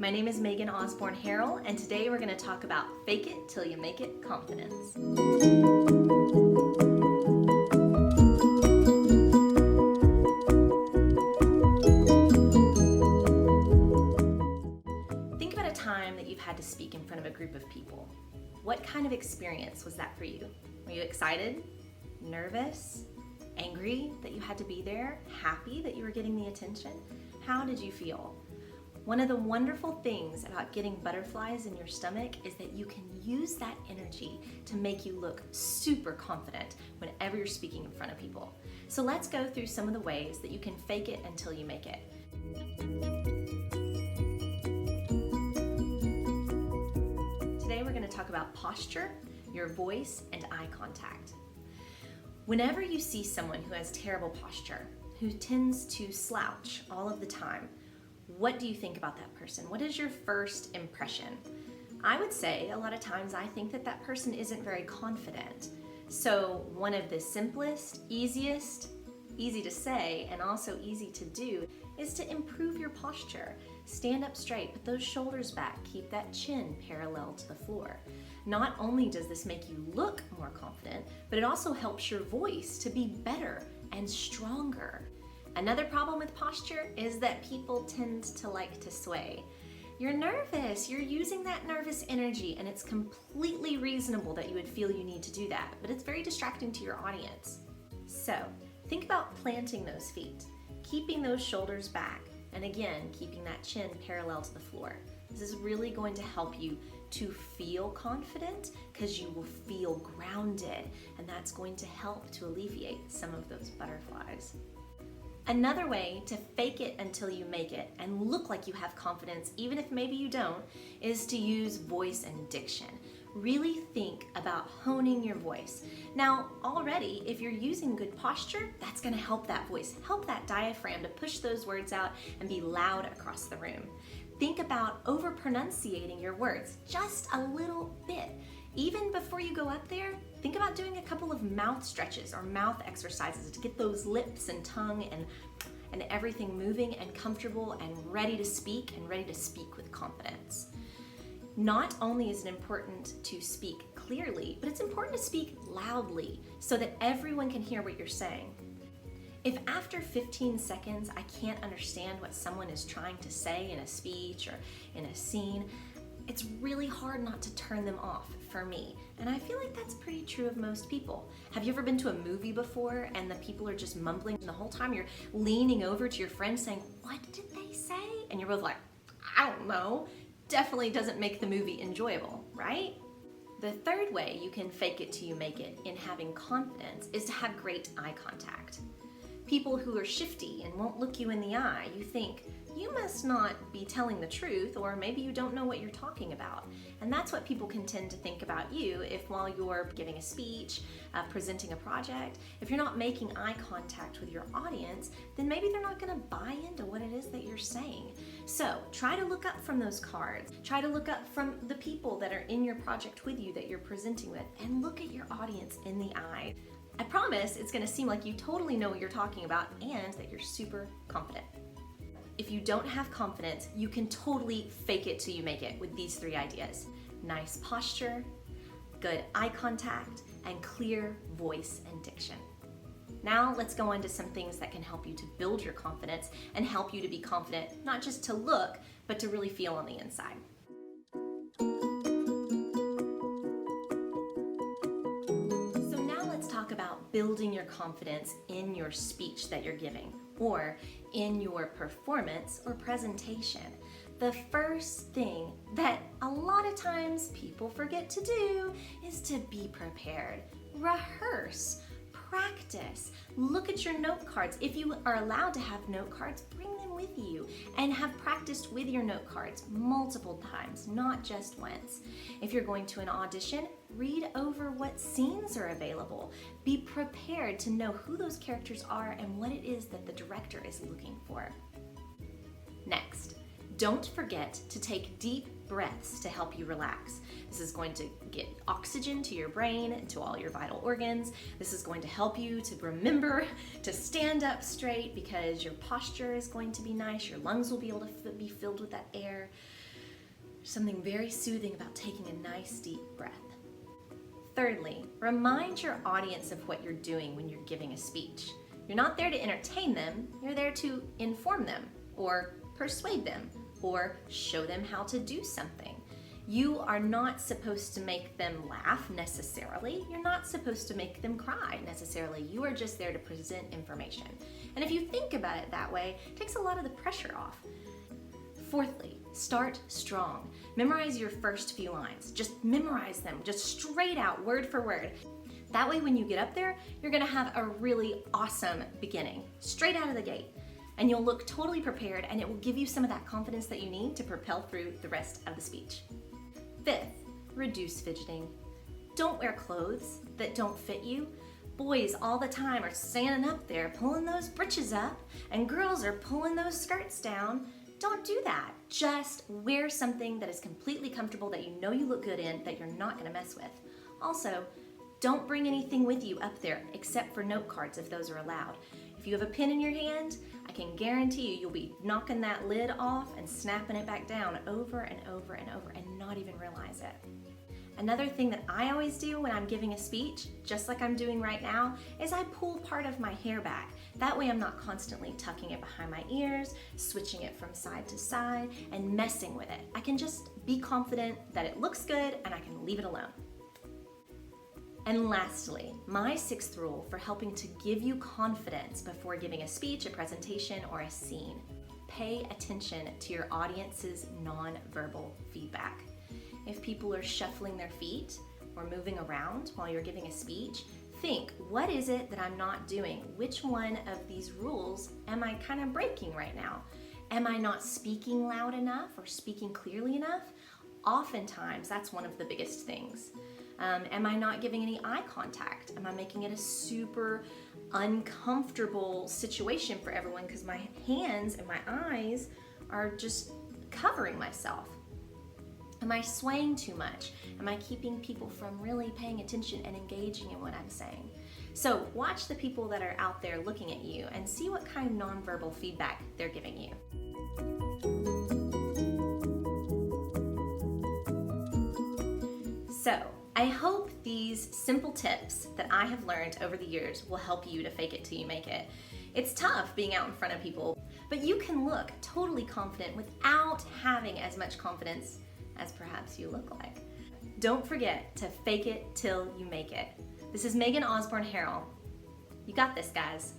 My name is Megan Osborne Harrell, and today we're going to talk about fake it till you make it confidence. Think about a time that you've had to speak in front of a group of people. What kind of experience was that for you? Were you excited, nervous, angry that you had to be there, happy that you were getting the attention? How did you feel? One of the wonderful things about getting butterflies in your stomach is that you can use that energy to make you look super confident whenever you're speaking in front of people. So let's go through some of the ways that you can fake it until you make it. Today we're going to talk about posture, your voice, and eye contact. Whenever you see someone who has terrible posture, who tends to slouch all of the time, what do you think about that person? What is your first impression? I would say a lot of times I think that that person isn't very confident. So one of the simplest, easiest, easy to say, and also easy to do is to improve your posture. Stand up straight, put those shoulders back, keep that chin parallel to the floor. Not only does this make you look more confident, but it also helps your voice to be better and stronger. Another problem with posture is that people tend to like to sway. You're nervous, you're using that nervous energy, and it's completely reasonable that you would feel you need to do that, but it's very distracting to your audience. So, think about planting those feet, keeping those shoulders back, and again, keeping that chin parallel to the floor. This is really going to help you to feel confident because you will feel grounded, and that's going to help to alleviate some of those butterflies. Another way to fake it until you make it and look like you have confidence, even if maybe you don't, is to use voice and diction. Really think about honing your voice. Now, already, if you're using good posture, that's going to help that voice, help that diaphragm to push those words out and be loud across the room. Think about over-pronunciating your words just a little bit. Even before you go up there, think about doing a couple of mouth stretches or mouth exercises to get those lips and tongue and everything moving and comfortable and ready to speak with confidence. Not only is it important to speak clearly, but it's important to speak loudly so that everyone can hear what you're saying. If after 15 seconds I can't understand what someone is trying to say in a speech or in a scene, it's really hard not to turn them off for me. And I feel like that's pretty true of most people. Have you ever been to a movie before and the people are just mumbling the whole time? You're leaning over to your friend saying, "What did they say?" And you're both like, "I don't know." Definitely doesn't make the movie enjoyable, right? The third way you can fake it till you make it in having confidence is to have great eye contact. People who are shifty and won't look you in the eye, you think, you must not be telling the truth, or maybe you don't know what you're talking about. And that's what people can tend to think about you if while you're giving a speech, presenting a project, if you're not making eye contact with your audience, then maybe they're not gonna buy into what it is that you're saying. So try to look up from those cards. Try to look up from the people that are in your project with you that you're presenting with, and look at your audience in the eye. I promise it's gonna seem like you totally know what you're talking about and that you're super confident. If you don't have confidence, you can totally fake it till you make it with these three ideas. Nice posture, good eye contact, and clear voice and diction. Now let's go on to some things that can help you to build your confidence and help you to be confident, not just to look, but to really feel on the inside. So now let's talk about building your confidence in your speech that you're giving, or in your performance or presentation. The first thing that a lot of times people forget to do is to be prepared. Rehearse, practice, look at your note cards. If you are allowed to have note cards, bring them with you and have practiced with your note cards multiple times, not just once. If you're going to an audition, read over what scenes are available. Be prepared to know who those characters are and what it is that the director is looking for. Next, don't forget to take deep breaths to help you relax. This is going to get oxygen to your brain and to all your vital organs. This is going to help you to remember to stand up straight because your posture is going to be nice. Your lungs will be able to be filled with that air. Something very soothing about taking a nice deep breath. Thirdly, remind your audience of what you're doing when you're giving a speech. You're not there to entertain them, you're there to inform them, or persuade them, or show them how to do something. You are not supposed to make them laugh necessarily. You're not supposed to make them cry necessarily. You are just there to present information. And if you think about it that way, it takes a lot of the pressure off. Fourthly, start strong. Memorize your first few lines. Just memorize them, just straight out, word for word. That way when you get up there, you're gonna have a really awesome beginning, straight out of the gate. And you'll look totally prepared, and it will give you some of that confidence that you need to propel through the rest of the speech. Fifth, reduce fidgeting. Don't wear clothes that don't fit you. Boys all the time are standing up there pulling those britches up, and girls are pulling those skirts down. Don't do that. Just wear something that is completely comfortable, that you know you look good in, that you're not gonna mess with. Also, don't bring anything with you up there except for note cards if those are allowed. If you have a pen in your hand, I can guarantee you'll be knocking that lid off and snapping it back down over and over and over and not even realize it. Another thing that I always do when I'm giving a speech, just like I'm doing right now, is I pull part of my hair back. That way I'm not constantly tucking it behind my ears, switching it from side to side, and messing with it. I can just be confident that it looks good and I can leave it alone. And lastly, my sixth rule for helping to give you confidence before giving a speech, a presentation, or a scene. Pay attention to your audience's nonverbal feedback. If people are shuffling their feet or moving around while you're giving a speech, think, what is it that I'm not doing? Which one of these rules am I kind of breaking right now? Am I not speaking loud enough or speaking clearly enough? Oftentimes, that's one of the biggest things. Am I not giving any eye contact? Am I making it a super uncomfortable situation for everyone because my hands and my eyes are just covering myself? Am I swaying too much? Am I keeping people from really paying attention and engaging in what I'm saying? So watch the people that are out there looking at you and see what kind of nonverbal feedback they're giving you. So, I hope these simple tips that I have learned over the years will help you to fake it till you make it. It's tough being out in front of people, but you can look totally confident without having as much confidence as perhaps you look like. Don't forget to fake it till you make it. This is Megan Osborne Harrell. You got this, guys.